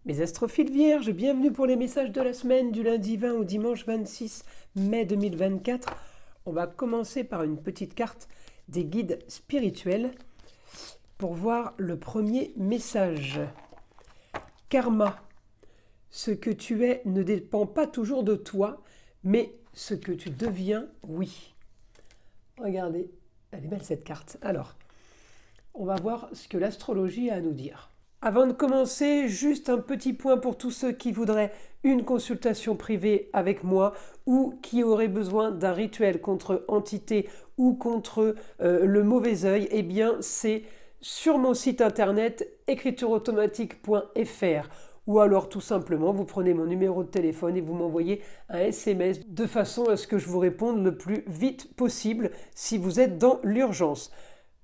Mes astrophiles vierges, bienvenue pour les messages de la semaine du lundi 20 au dimanche 26 mai 2024. On va commencer par une petite carte des guides spirituels pour voir le premier message. Karma. Ce que tu es ne dépend pas toujours de toi, mais ce que tu deviens, oui. Regardez, elle est belle cette carte. Alors, on va voir ce que l'astrologie a à nous dire. Avant de commencer, juste un petit point pour tous ceux qui voudraient une consultation privée avec moi ou qui auraient besoin d'un rituel contre entité ou contre le mauvais œil. Eh bien, c'est sur mon site internet écritureautomatique.fr ou alors tout simplement vous prenez mon numéro de téléphone et vous m'envoyez un SMS de façon à ce que je vous réponde le plus vite possible si vous êtes dans l'urgence.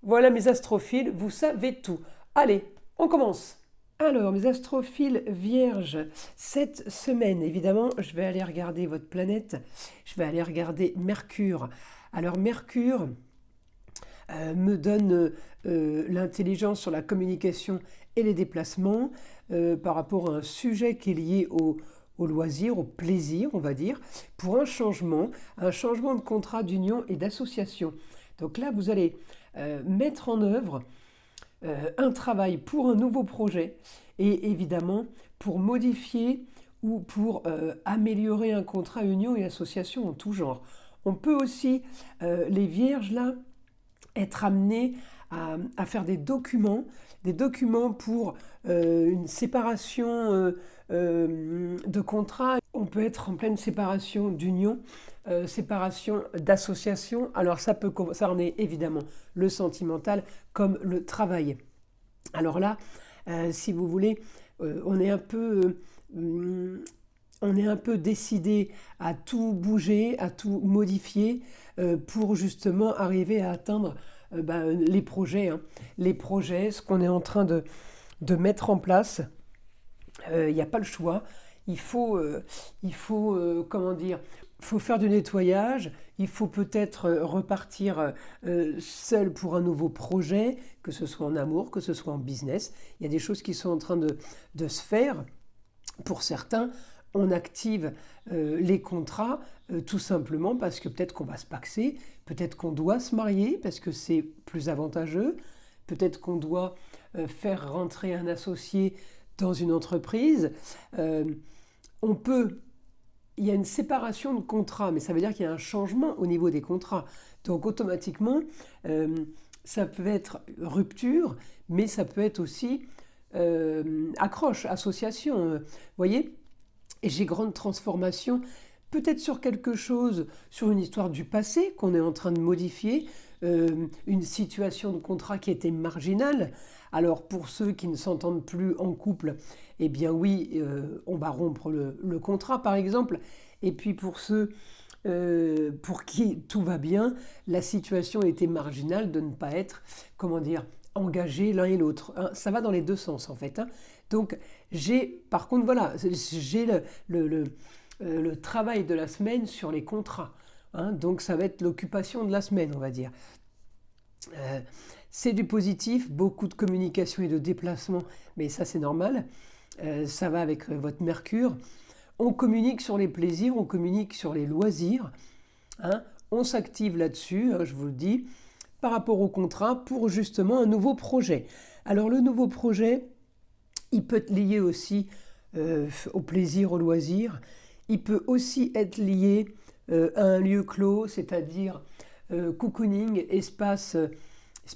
Voilà mes astrophiles, vous savez tout. Allez, on commence. Alors, mes astrophiles vierges, cette semaine, évidemment, je vais aller regarder votre planète, je vais aller regarder Mercure. Alors, Mercure me donne l'intelligence sur la communication et les déplacements par rapport à un sujet qui est lié au loisir, au plaisir, on va dire, pour un changement de contrat d'union et d'association. Donc là, vous allez mettre en œuvre un travail pour un nouveau projet et évidemment pour modifier ou pour améliorer un contrat union et association en tout genre. On peut aussi, les vierges là, être amenés à faire des documents pour une séparation de contrat. On peut être en pleine séparation d'union, séparation d'association. Alors ça peut concerner évidemment le sentimental comme le travail. Alors là, si vous voulez, on est un peu décidé à tout bouger, à tout modifier pour justement arriver à atteindre les projets. Les projets, ce qu'on est en train de mettre en place. Il n'y a pas le choix. Il faut comment dire, faut faire du nettoyage, il faut peut-être repartir seul pour un nouveau projet, que ce soit en amour, que ce soit en business. Il y a des choses qui sont en train de se faire. Pour certains, on active les contrats tout simplement parce que peut-être qu'on va se paxer, peut-être qu'on doit se marier parce que c'est plus avantageux, peut-être qu'on doit faire rentrer un associé dans une entreprise. Il y a une séparation de contrats, mais ça veut dire qu'il y a un changement au niveau des contrats. Donc automatiquement, ça peut être rupture, mais ça peut être aussi accroche, association. Vous voyez ? Et j'ai grande transformation, peut-être sur quelque chose, sur une histoire du passé qu'on est en train de modifier, une situation de contrat qui était marginale. Alors pour ceux qui ne s'entendent plus en couple, eh bien oui, on va rompre le contrat par exemple. Et puis pour ceux pour qui tout va bien, la situation était marginale de ne pas être, comment dire, engagés l'un et l'autre. Ça va dans les deux sens en fait. Donc par contre voilà, j'ai le travail de la semaine sur les contrats. Donc ça va être l'occupation de la semaine, on va dire. C'est du positif, beaucoup de communication et de déplacement, mais ça c'est normal. Ça va avec votre Mercure. On communique sur les plaisirs, on communique sur les loisirs. On s'active là-dessus, je vous le dis, par rapport au contrat pour justement un nouveau projet. Alors le nouveau projet, il peut être lié aussi au plaisir, au loisir. Il peut aussi être lié à un lieu clos, c'est-à-dire cocooning, espace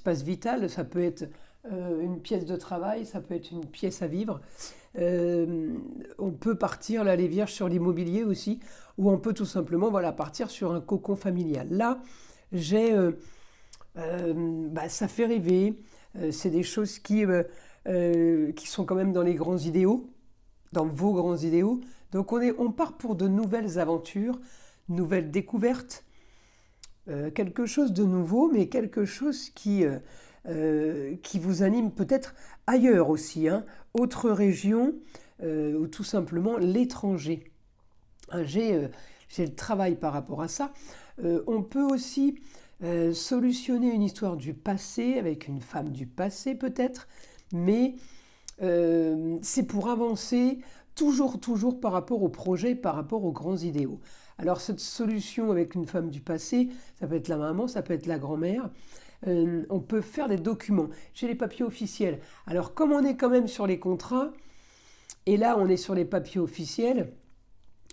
vital. Ça peut être une pièce de travail, ça peut être une pièce à vivre. On peut partir, là les vierges, sur l'immobilier aussi, ou on peut tout simplement partir sur un cocon familial. Là, ça fait rêver. C'est des choses qui sont quand même dans les grands idéaux, dans vos grands idéaux. Donc on part pour de nouvelles aventures, nouvelles découvertes, quelque chose de nouveau, mais quelque chose qui vous anime peut-être ailleurs aussi, autre région, ou tout simplement l'étranger. J'ai le travail par rapport à ça. On peut aussi solutionner une histoire du passé avec une femme du passé peut-être, mais c'est pour avancer toujours par rapport au projet, par rapport aux grands idéaux. Alors cette solution avec une femme du passé, ça peut être la maman, ça peut être la grand-mère. On peut faire des documents. J'ai les papiers officiels. Alors comme on est quand même sur les contrats, et là on est sur les papiers officiels,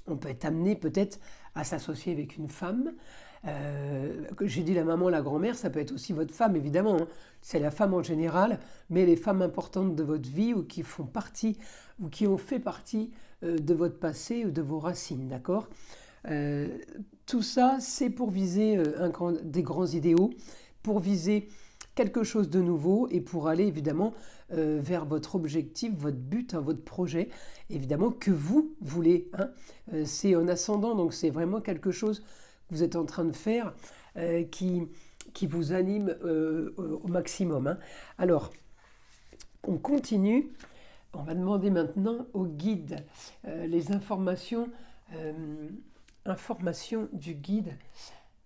on peut être amené peut-être à s'associer avec une femme. J'ai dit la maman, la grand-mère, ça peut être aussi votre femme évidemment, hein. C'est la femme en général, mais les femmes importantes de votre vie ou qui font partie ou qui ont fait partie de votre passé ou de vos racines, d'accord. Tout ça, c'est pour viser des grands idéaux, pour viser quelque chose de nouveau et pour aller évidemment vers votre objectif, votre but, hein, votre projet, évidemment que vous voulez, hein. C'est en ascendant, donc c'est vraiment quelque chose que vous êtes en train de faire qui vous anime au maximum, hein. Alors, on continue. On va demander maintenant au guide les informations du guide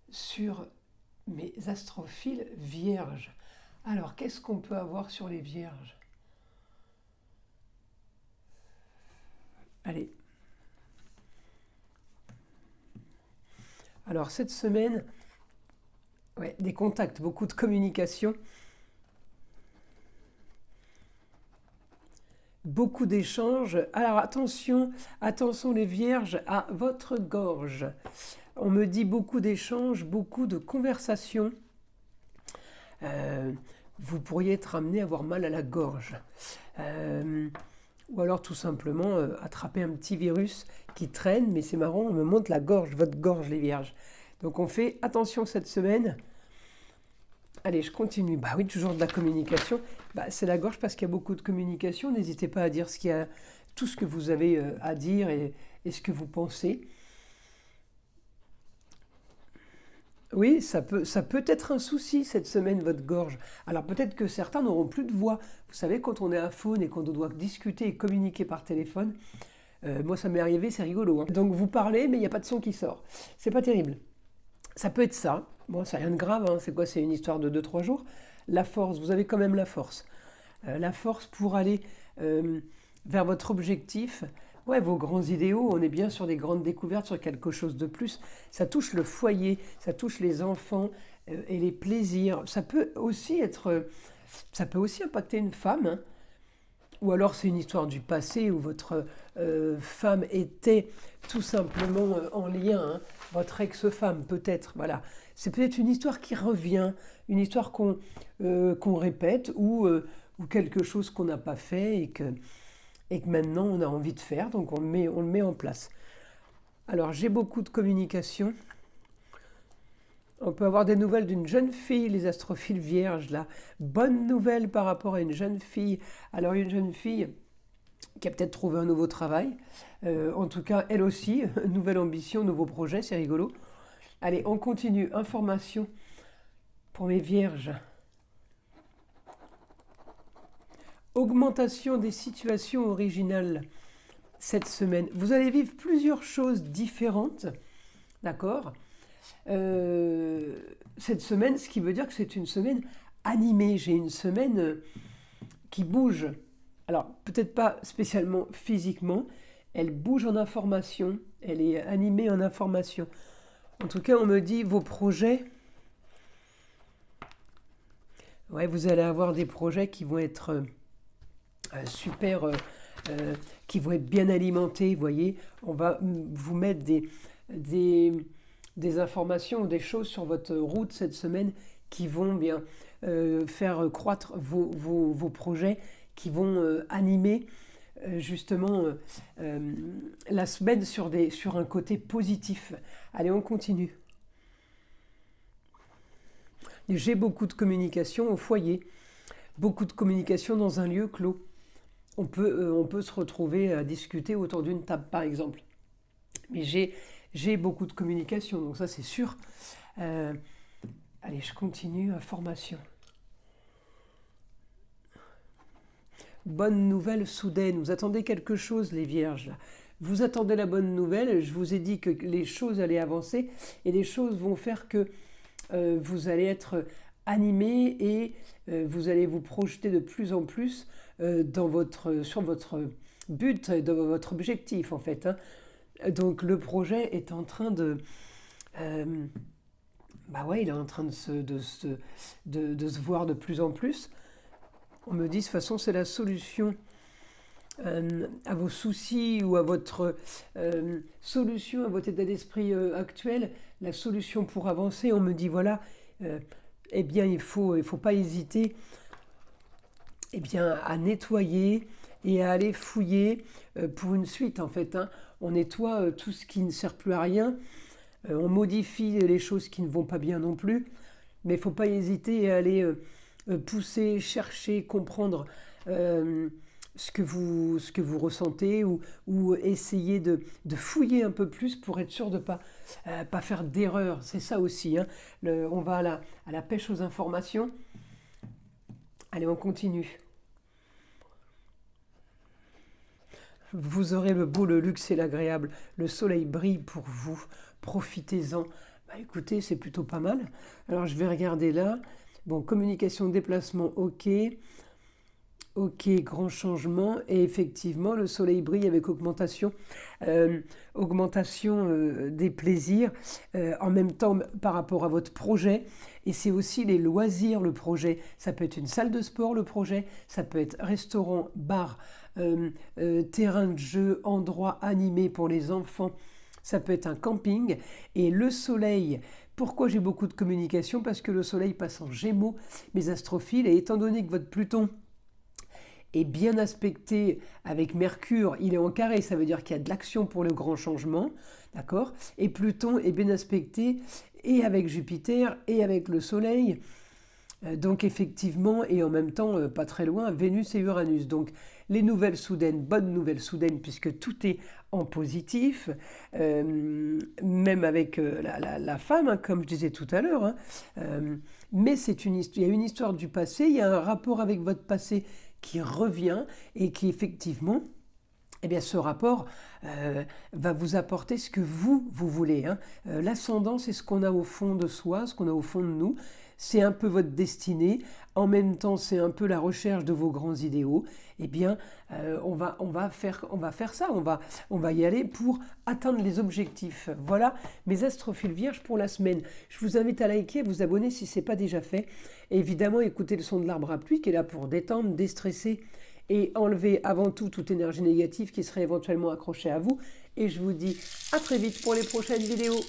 sur mes astrophiles vierges. Alors, qu'est-ce qu'on peut avoir sur les vierges? Allez. Alors, cette semaine, des contacts, beaucoup de communication, beaucoup d'échanges. Alors, attention les vierges à votre gorge. On me dit beaucoup d'échanges, beaucoup de conversations. Vous pourriez être amené à avoir mal à la gorge. Ou alors tout simplement attraper un petit virus qui traîne, mais c'est marrant, on me montre la gorge, votre gorge les vierges. Donc on fait attention cette semaine. Allez, je continue. Bah oui, toujours de la communication. C'est la gorge parce qu'il y a beaucoup de communication. N'hésitez pas à dire tout ce que vous avez à dire et ce que vous pensez. Oui, ça peut être un souci cette semaine, votre gorge. Alors peut-être que certains n'auront plus de voix. Vous savez, quand on est à phone et qu'on doit discuter et communiquer par téléphone, moi ça m'est arrivé, c'est rigolo, hein. Donc vous parlez, mais il n'y a pas de son qui sort. C'est pas terrible. Ça peut être ça. Bon, c'est rien de grave, hein. C'est quoi? C'est une histoire de 2-3 jours. La force, vous avez quand même la force. La force pour aller vers votre objectif. Ouais, vos grands idéaux, on est bien sur des grandes découvertes, sur quelque chose de plus. Ça touche le foyer, ça touche les enfants et les plaisirs. Ça peut aussi impacter une femme, hein. Ou alors c'est une histoire du passé où votre femme était tout simplement en lien, hein. Votre ex-femme peut-être, voilà. C'est peut-être une histoire qui revient, une histoire qu'on répète ou quelque chose qu'on n'a pas fait et que maintenant on a envie de faire, donc on le met en place. Alors j'ai beaucoup de communication. On peut avoir des nouvelles d'une jeune fille, les astrophiles vierges, là. Bonne nouvelle par rapport à une jeune fille. Alors une jeune fille qui a peut-être trouvé un nouveau travail. En tout cas, elle aussi, nouvelle ambition, nouveau projet, c'est rigolo. Allez, on continue. Information pour mes vierges. Augmentation des situations originales cette semaine. Vous allez vivre plusieurs choses différentes, d'accord ? Cette semaine, ce qui veut dire que c'est une semaine animée. J'ai une semaine qui bouge. Alors, peut-être pas spécialement physiquement, elle bouge en information, elle est animée en information. En tout cas, on me dit vos projets. Ouais, vous allez avoir des projets qui vont être super, qui vont être bien alimentés. Vous voyez, on va vous mettre des informations ou des choses sur votre route cette semaine qui vont bien faire croître vos projets, qui vont animer justement la semaine sur un côté positif. Allez, on continue. J'ai beaucoup de communication au foyer, beaucoup de communication dans un lieu clos. On peut se retrouver à discuter autour d'une table, par exemple. Mais j'ai beaucoup de communication, donc ça c'est sûr. Allez, je continue. Information. Bonne nouvelle soudaine. Vous attendez quelque chose, les vierges, là. Vous attendez la bonne nouvelle. Je vous ai dit que les choses allaient avancer et les choses vont faire que vous allez être animé et vous allez vous projeter de plus en plus sur votre but, dans votre objectif en fait, hein. Donc le projet est en train de... bah ouais, il est en train de se voir de plus en plus. On me dit de toute façon c'est la solution à vos soucis ou à votre solution, à votre état d'esprit actuel, la solution pour avancer. On me dit voilà, eh bien il faut pas hésiter eh bien, à nettoyer et à aller fouiller pour une suite en fait, hein. On nettoie tout ce qui ne sert plus à rien, on modifie les choses qui ne vont pas bien non plus, mais il ne faut pas hésiter à aller pousser, chercher, comprendre ce que vous ressentez ou essayer de fouiller un peu plus pour être sûr de ne pas faire d'erreur. C'est ça aussi, hein. On va à la pêche aux informations. Allez, on continue. Vous aurez le beau, le luxe et l'agréable. Le soleil brille pour vous. Profitez-en. Bah, écoutez, c'est plutôt pas mal. Alors, je vais regarder là. Bon, communication, déplacement, ok. Ok, grand changement. Et effectivement, le soleil brille avec augmentation des plaisirs en même temps par rapport à votre projet. Et c'est aussi les loisirs, le projet. Ça peut être une salle de sport, le projet. Ça peut être restaurant, bar, terrain de jeu, endroit animé pour les enfants. Ça peut être un camping. Et le soleil, pourquoi j'ai beaucoup de communication? Parce que le soleil passe en Gémeaux, mes astrophiles. Et étant donné que votre Pluton est bien aspecté avec Mercure, il est en carré, ça veut dire qu'il y a de l'action pour le grand changement, d'accord? Et Pluton est bien aspecté et avec Jupiter et avec le Soleil, donc effectivement, et en même temps, pas très loin, Vénus et Uranus. Donc les nouvelles soudaines, bonnes nouvelles soudaines, puisque tout est en positif, même avec la femme, hein, comme je disais tout à l'heure, hein. Mais il y a une histoire du passé, il y a un rapport avec votre passé qui revient et qui effectivement, eh bien, ce rapport va vous apporter ce que vous voulez, hein. L'ascendant, c'est ce qu'on a au fond de soi, ce qu'on a au fond de nous. C'est un peu votre destinée. En même temps, c'est un peu la recherche de vos grands idéaux. Eh bien, on va faire ça. On va y aller pour atteindre les objectifs. Voilà mes astrophiles vierges pour la semaine. Je vous invite à liker, à vous abonner si ce n'est pas déjà fait. Et évidemment, écoutez le son de l'arbre à pluie qui est là pour détendre, déstresser et enlever avant tout toute énergie négative qui serait éventuellement accrochée à vous. Et je vous dis à très vite pour les prochaines vidéos.